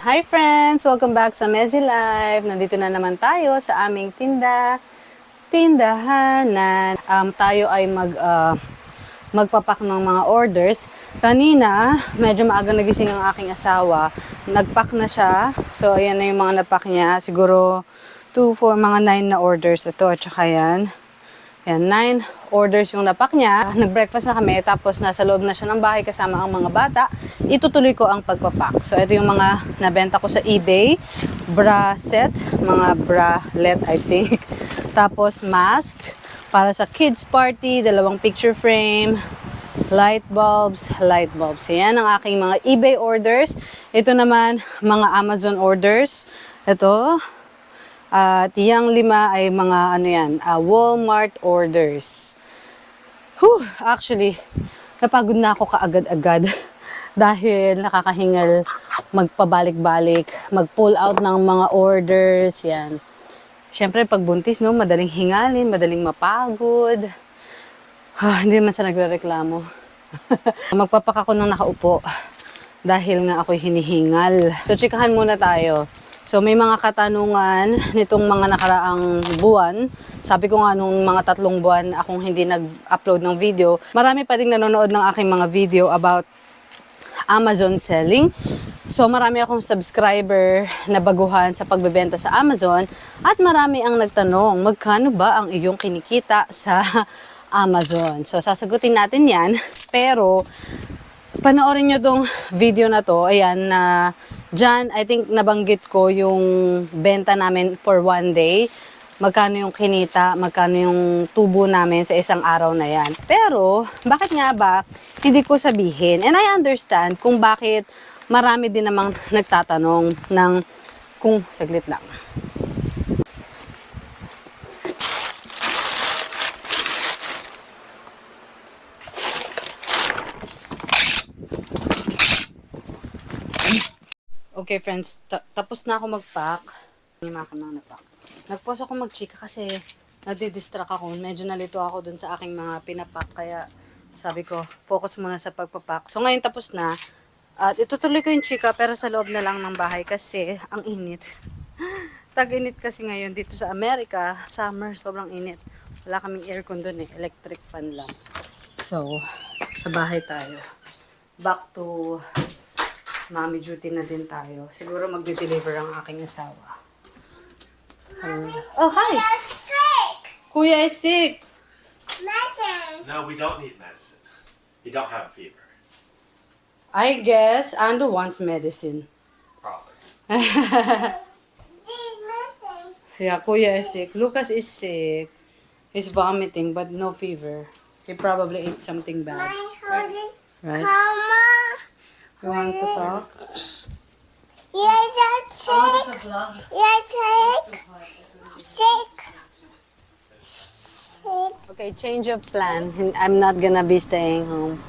Hi friends! Welcome back sa Mezzy Live. Nandito na naman tayo sa aming tindahanan. Tayo ay magpapak ng mga orders. Kanina, medyo maaga nagising ang aking asawa. Nagpack na siya. So, ayan na yung mga napak niya. Siguro 2, 4, mga 9 na orders ito. At saka yan. Yan, 9 orders yung napak niya. Nag-breakfast na kami, tapos nasa loob na siya ng bahay kasama ang mga bata. Itutuloy ko ang pagpapak. So, ito yung mga nabenta ko sa eBay. Bra set, mga bralette, I think. Tapos, mask para sa kids party, 2 picture frame, light bulbs. Yan ang aking mga eBay orders. Ito naman, mga Amazon orders. Ito. At yung 5 ay mga Walmart orders. Actually, napagod na ako kaagad-agad dahil nakakahingal magpabalik-balik, mag-pull out ng mga orders, yan. Siyempre, pag buntis, no, madaling hingalin, madaling mapagod. Hindi man sa nagrereklamo. Magpapak ako ng nakaupo dahil nga ako'y hinihingal. So, chikahan muna tayo. So, may mga katanungan nitong mga nakaraang buwan. Sabi ko nga nung mga 3 buwan akong hindi nag-upload ng video. Marami pa ding nanonood ng aking mga video about Amazon selling. So, marami akong subscriber na baguhan sa pagbebenta sa Amazon. At marami ang nagtanong, magkano ba ang iyong kinikita sa Amazon? So, sasagutin natin yan. Pero, panoorin nyo tong video na to. Ayan, na Jan, I think nabanggit ko yung benta namin for 1 day. Magkano yung kinita, magkano yung tubo namin sa isang araw na yan. Pero, bakit nga ba hindi ko sabihin? And I understand kung bakit marami din namang nagtatanong ng kung saglit lang. Okay friends, tapos na ako mag-pack. Lima ako na na-pack. Nag-pause ako mag-chika kasi nadidistract ako. Medyo nalito ako dun sa aking mga pinapack. Kaya sabi ko, focus muna sa pagpapack. So ngayon tapos na. At itutuloy ko yung chika pero sa loob na lang ng bahay kasi ang init. Tag-init kasi ngayon dito sa Amerika. Summer, sobrang init. Wala kaming aircon dun eh. Electric fan lang. So, sa bahay tayo. Back to mommy duty na din tayo. Siguro magde-deliver ang aking asawa. Oh, hi! Kuya sick! Kuya is sick! Medicine! No, we don't need medicine. You don't have a fever. I guess Ando wants medicine. Probably. Medicine! Yeah, Kuya is sick. Lucas is sick. He's vomiting but no fever. He probably ate something bad. Right? Mama! You want to talk? You're just sick! You're sick! Sick! Sick! Okay, change of plan. I'm not gonna be staying home.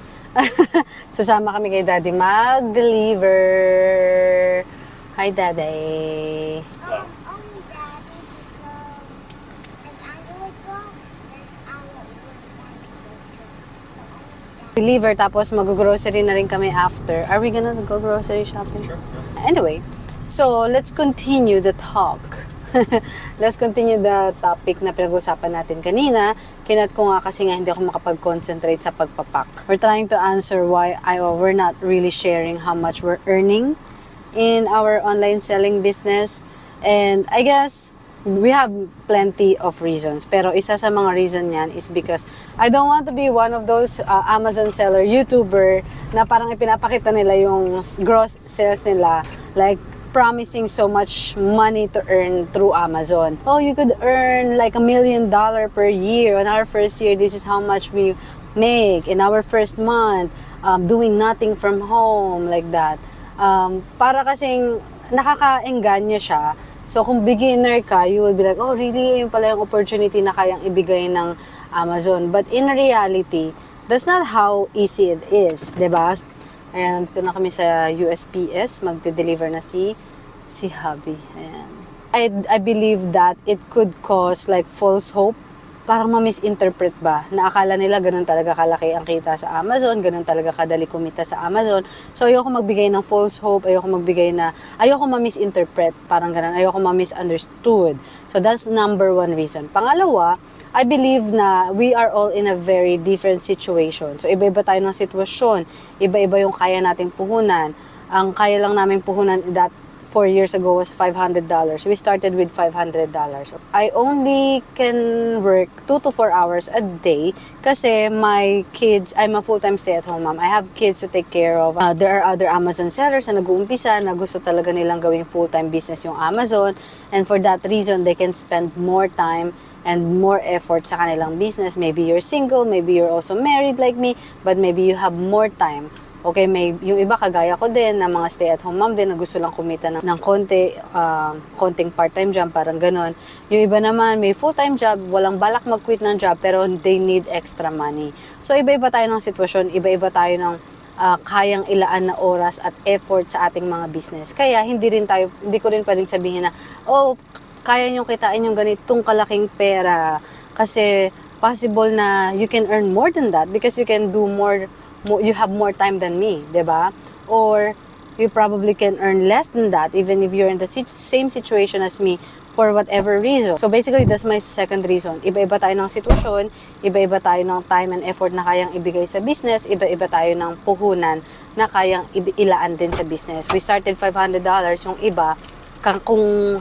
Sasama kami kay Daddy mag-deliver. Hi, Daddy. Only Daddy because if I would go, then I wouldn't want to go too. So only Daddy. Deliver, tapos mag-grocery na rin kami after. Are we gonna go grocery shopping? Sure. Anyway, so let's continue the talk. Let's continue the topic na pinag-usapan natin kanina. Kinat ko nga kasi nga hindi ako makapag-concentrate sa pagpapak. We're trying to answer why we're not really sharing how much we're earning in our online selling business. And I guess we have plenty of reasons. Pero isa sa mga reason yan is because I don't want to be one of those Amazon seller, YouTuber na parang ipinapakita nila yung gross sales nila. Like, promising so much money to earn through Amazon. Oh, you could earn like $1 million per year. On our first year, this is how much we make. In our first month, doing nothing from home, like that. Para kasing nakaka-engganyo siya. So, kung beginner ka, you will be like, oh, really? Yun pala yung opportunity na kayang ibigay ng Amazon. But in reality, that's not how easy it is, diba? Ayan, dito na kami sa USPS. Magde-deliver na si hubby. Ayan. I believe that it could cause like false hope parang ma-misinterpret ba na akala nila ganun talaga kalaki ang kita sa Amazon, ganun talaga kadali kumita sa Amazon. So ayoko magbigay ng false hope, ayoko ma-misinterpret, parang ganun, ayoko ma-misunderstood. So that's number one reason. Pangalawa, I believe na we are all in a very different situation. So iba-iba tayo ng sitwasyon, iba-iba yung kaya nating puhunan. Ang kaya lang naming puhunan that 4 years ago was $500. We started with $500. I only can work 2 to 4 hours a day kasi my kids, I'm a full-time stay-at-home mom. I have kids to take care of. There are other Amazon sellers na nag-uumpisa na gusto talaga nilang gawing full-time business yung Amazon. And for that reason, they can spend more time and more effort sa kanilang business. Maybe you're single, maybe you're also married like me, but maybe you have more time. Okay, may yung iba kagaya ko din na mga stay-at-home mom din na gusto lang kumita ng konting part-time job, parang ganon. Yung iba naman may full-time job, walang balak mag-quit ng job pero they need extra money. So iba-iba tayo ng sitwasyon, iba-iba tayo ng kayang ilaan na oras at effort sa ating mga business. Kaya hindi ko rin pwedeng sabihin na, oh, kaya nyo kitain yung ganitong kalaking pera. Kasi possible na you can earn more than that because you can do more, you have more time than me, 'di ba? Or you probably can earn less than that even if you're in the same situation as me for whatever reason. So basically, that's my second reason. Iba-iba tayo ng sitwasyon, iba-iba tayo ng time and effort na kayang ibigay sa business, iba-iba tayo ng puhunan na kayang ilaan din sa business. We started $500, yung iba,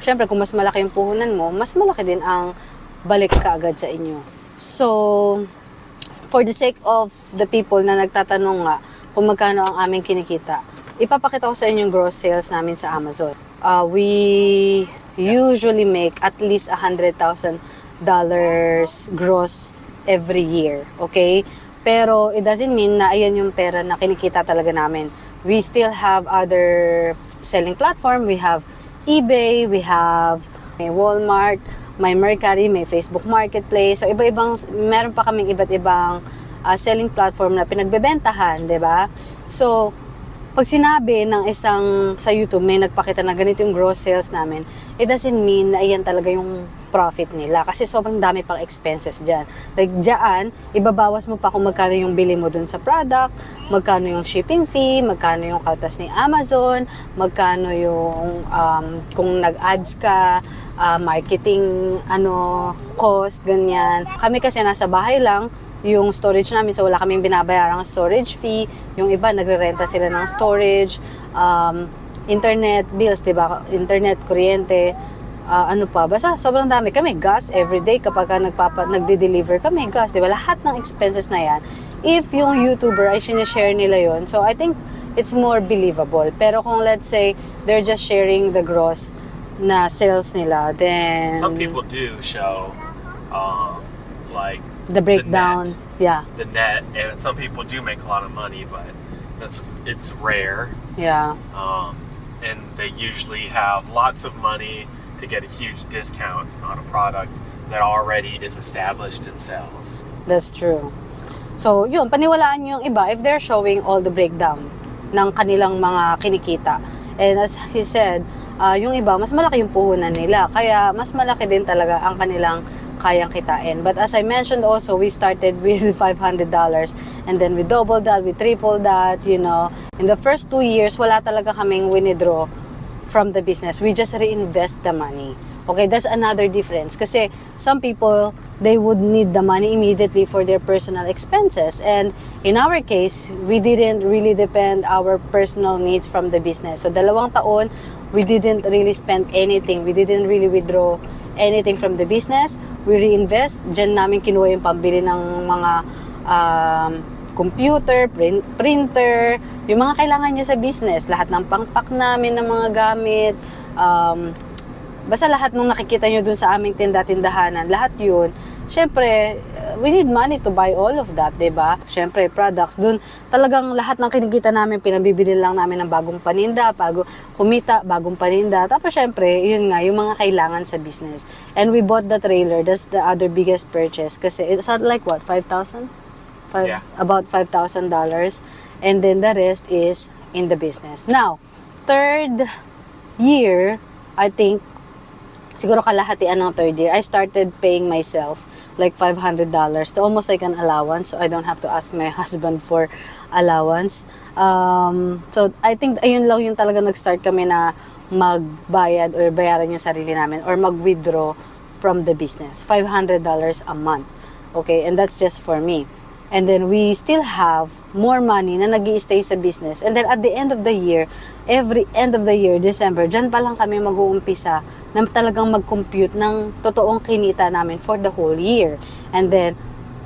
syempre kung mas malaki yung puhunan mo, mas malaki din ang balik kaagad sa inyo. So, for the sake of the people na nagtatanong nga kung magkano ang aming kinikita, ipapakita ko sa inyo yung gross sales namin sa Amazon. We usually make at least $100,000 gross every year, okay? Pero it doesn't mean na ayan yung pera na kinikita talaga namin. We still have other selling platform. We have eBay, we have may Walmart, may Mercari, may Facebook Marketplace. So, meron pa kaming iba't ibang selling platform na pinagbebentahan, di ba? So, pag sinabi ng isang sa YouTube, may nagpakita na ganito yung gross sales namin, it doesn't mean na iyan talaga yung profit nila. Kasi sobrang dami pang expenses dyan. Like, dyan, ibabawas mo pa kung magkano yung bili mo dun sa product, magkano yung shipping fee, magkano yung kaltas ni Amazon, magkano yung, kung nag-ads ka, marketing, cost, ganyan. Kami kasi nasa bahay lang, yung storage namin, so wala kaming binabayarang storage fee. Yung iba, nagre-renta sila ng storage, internet bills, diba? Internet, kuryente, basta sobrang dami. Kami, gas everyday kapag nagde-deliver kami, gas, diba? Lahat ng expenses na yan, if yung YouTuber ay sinishare nila yon, so I think it's more believable. Pero kung let's say, they're just sharing the gross na sales nila, then Some people do show, like, the breakdown, the net, and some people do make a lot of money, but it's rare. Yeah. And they usually have lots of money to get a huge discount on a product that already is established and sells. That's true. So, yun, paniwalaan nyo yung iba if they're showing all the breakdown ng kanilang mga kinikita. And as he said, yung iba, mas malaki yung puhunan nila. Kaya, mas malaki din talaga ang kanilang kayang kitain. But as I mentioned also, we started with $500 and then we doubled that, we tripled that, In the first 2 years, wala talaga kaming withdraw from the business. We just reinvest the money. Okay, that's another difference. Kasi some people, they would need the money immediately for their personal expenses. And in our case, we didn't really depend our personal needs from the business. So 2 taon, we didn't really spend anything. We didn't really withdraw anything from the business. We reinvest. Diyan namin kinuha yung pambili ng mga computer, printer, yung mga kailangan nyo sa business. Lahat ng pangpak namin ng mga gamit. Basta lahat ng nakikita nyo dun sa aming tinda-tindahanan, lahat yun. Syempre, we need money to buy all of that, diba? Syempre, products, dun talagang lahat ng kinikita namin, pinabibili lang namin ng bagong paninda, bagong paninda. Tapos syempre, yun nga, yung mga kailangan sa business. And we bought the trailer, that's the other biggest purchase. Kasi it's like what, 5,000? Yeah. About $5,000. And then the rest is in the business. Now, third year, I think, siguro kalahatian ng third year, I started paying myself like $500 to almost like an allowance, so I don't have to ask my husband for allowance. So I think ayun lang yung talaga nag-start kami na magbayad or bayaran yung sarili namin or mag-withdraw from the business. $500 a month. Okay, and that's just for me. And then we still have more money na nag-i-stay sa business. And then at the end of the year, every end of the year, December, dyan pa lang kami mag-uumpisa na talagang mag-compute ng totoong kinita namin for the whole year. And then,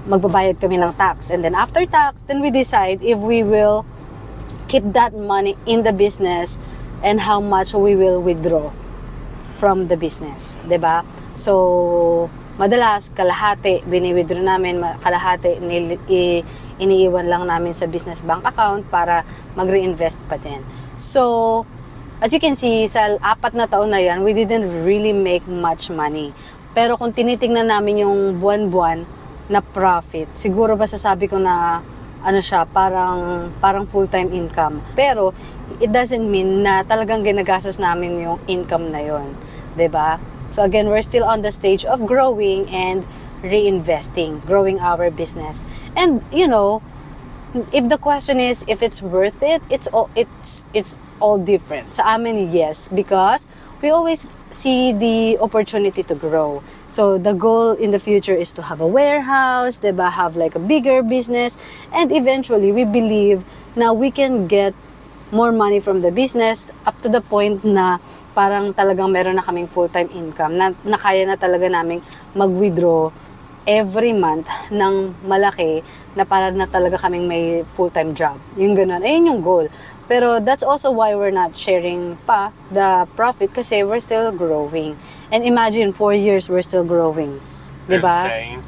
magbabayad kami ng tax. And then after tax, then we decide if we will keep that money in the business and how much we will withdraw from the business. 'Di ba? So, madalas, kalahati, bini-withdraw namin, kalahati, iniiwan lang namin sa business bank account para mag-reinvest pa din. So, as you can see, sa 4 na taon na yan, we didn't really make much money. Pero kung tinitingnan namin yung buwan-buwan na profit, siguro ba sasabi ko na ano siya, parang full-time income. Pero, it doesn't mean na talagang ginagastos namin yung income na yon, 'di ba? So again, we're still on the stage of growing and reinvesting, growing our business. And you know, if the question is if it's worth it, it's all different. Sa amin, yes, because we always see the opportunity to grow. So the goal in the future is to have a warehouse, diba? Have like a bigger business, and eventually we believe na we can get more money from the business up to the point na parang talagang meron na kaming full-time income na kaya na talaga naming mag-withdraw every month ng malaki na para na talaga kaming may full-time job. Yung ganun. Ayun yung goal. Pero that's also why we're not sharing pa the profit kasi we're still growing. And imagine, 4 years we're still growing. There's Diba? a saying.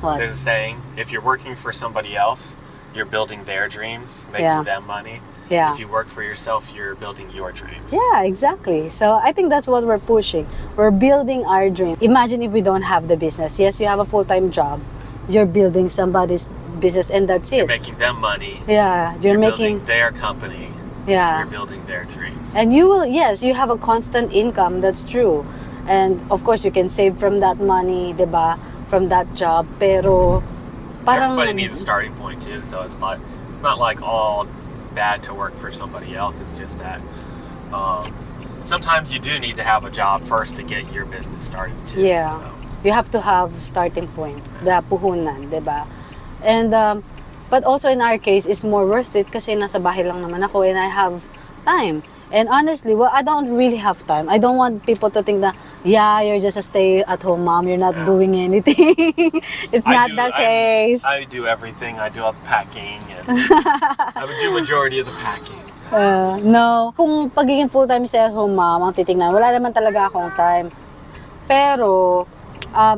What? There's a saying. If you're working for somebody else, you're building their dreams, making them money. Yeah. If you work for yourself, you're building your dreams. Yeah, exactly. So I think that's what we're pushing. We're building our dream. Imagine if we don't have the business. Yes, you have a full-time job. You're building somebody's business and that's it. You're making them money. Yeah, you're making building their company. Yeah. You're building their dreams. And you will, yes, you have a constant income, that's true. And of course, you can save from that money, diba? From that job. Pero, parang... Everybody needs a starting point too, so it's not like all bad to work for somebody else. It's just that sometimes you do need to have a job first to get your business started too. Yeah. So. You have to have starting point, the puhunan, diba? And, but also in our case, it's more worth it kasi nasa bahay lang naman ako and I have time. And honestly, well, I don't really have time. I don't want people to think that, yeah, you're just a stay-at-home mom. You're not doing anything. It's not the case. I do everything. I do all the packing. And I would do majority of the packing. No. Kung pagiging full-time stay-at-home mom ang titignan, wala naman talaga akong time. Pero,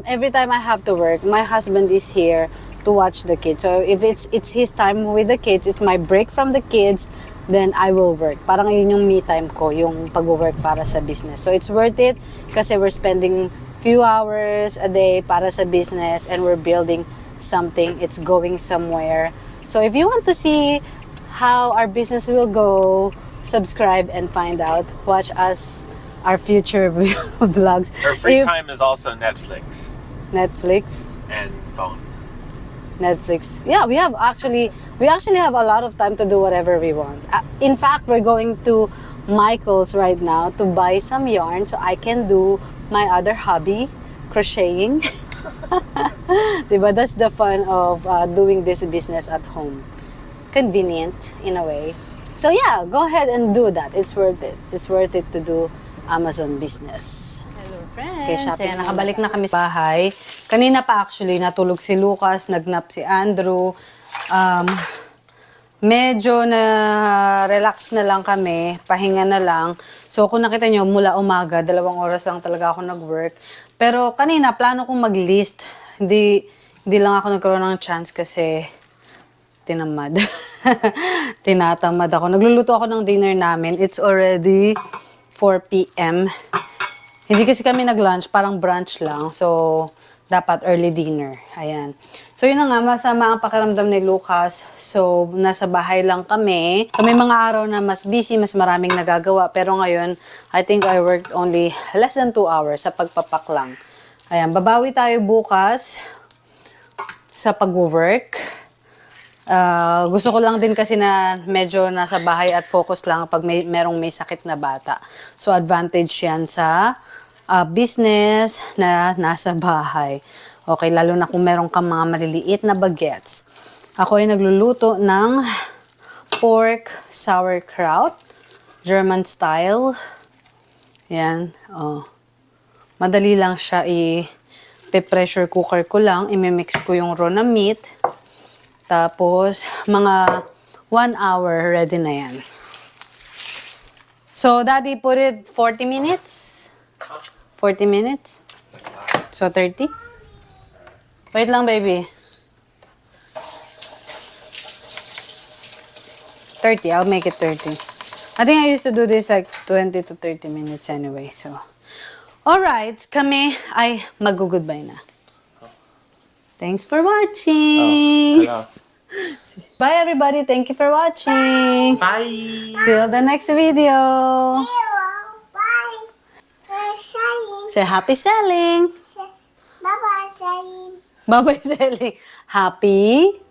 every time I have to work, my husband is here to watch the kids. So if it's his time with the kids, it's my break from the kids, then I will work. Parang yun yung me time ko, yung pag-work para sa business. So it's worth it kasi we're spending few hours a day para sa business and we're building something. It's going somewhere. So if you want to see how our business will go, subscribe and find out. Watch us, our future vlogs. Our free time is also Netflix. Netflix. And phone. Netflix. Yeah, we actually have a lot of time to do whatever we want. In fact, we're going to Michael's right now to buy some yarn so I can do my other hobby, crocheting. Diba? That's the fun of doing this business at home. Convenient in a way. So yeah, go ahead and do that. It's worth it. It's worth it to do Amazon business. Okay, shopping. Nakabalik na kami sa bahay. Kanina pa actually, natulog si Lucas, nagnap si Andrew. Medyo na relax na lang kami, pahinga na lang. So kung nakita nyo, mula umaga, 2 oras lang talaga ako nag-work. Pero kanina, plano kong mag-list. Hindi lang ako nagkaroon ng chance kasi tinamad. Tinatamad ako. Nagluluto ako ng dinner namin. It's already 4 p.m. Hindi kasi kami nag-lunch, parang brunch lang. So, dapat early dinner. Ayan. So yun na nga, masama ang pakiramdam ni Lucas. So nasa bahay lang kami. So may mga araw na mas busy, mas maraming nagagawa. Pero ngayon, I think I worked only less than 2 hours sa pagpapak lang. Ayan, babawi tayo bukas sa pag-work. Gusto ko lang din kasi na medyo nasa bahay at focus lang pag merong may sakit na bata. So advantage yan sa business na nasa bahay. Okay, lalo na kung meron kang mga maliliit na bagets. Ako ay nagluluto ng pork sauerkraut, German style. Yan, oh. Madali lang siya i-pressure cooker ko lang. I-mix ko yung raw na meat. Tapos, mga 1 hour, ready na yan. So, Daddy put it 40 minutes? 40 minutes? So, 30? Wait lang, baby. 30. I'll make it 30. I think I used to do this like 20 to 30 minutes anyway, so. Alright, kami ay mag-goodbye na. Thanks for watching! Hello. Bye everybody, thank you for watching! Bye! Till the next video! Hello, bye. Saying. Say happy selling! Bye-bye, saying. Bye-bye selling! Happy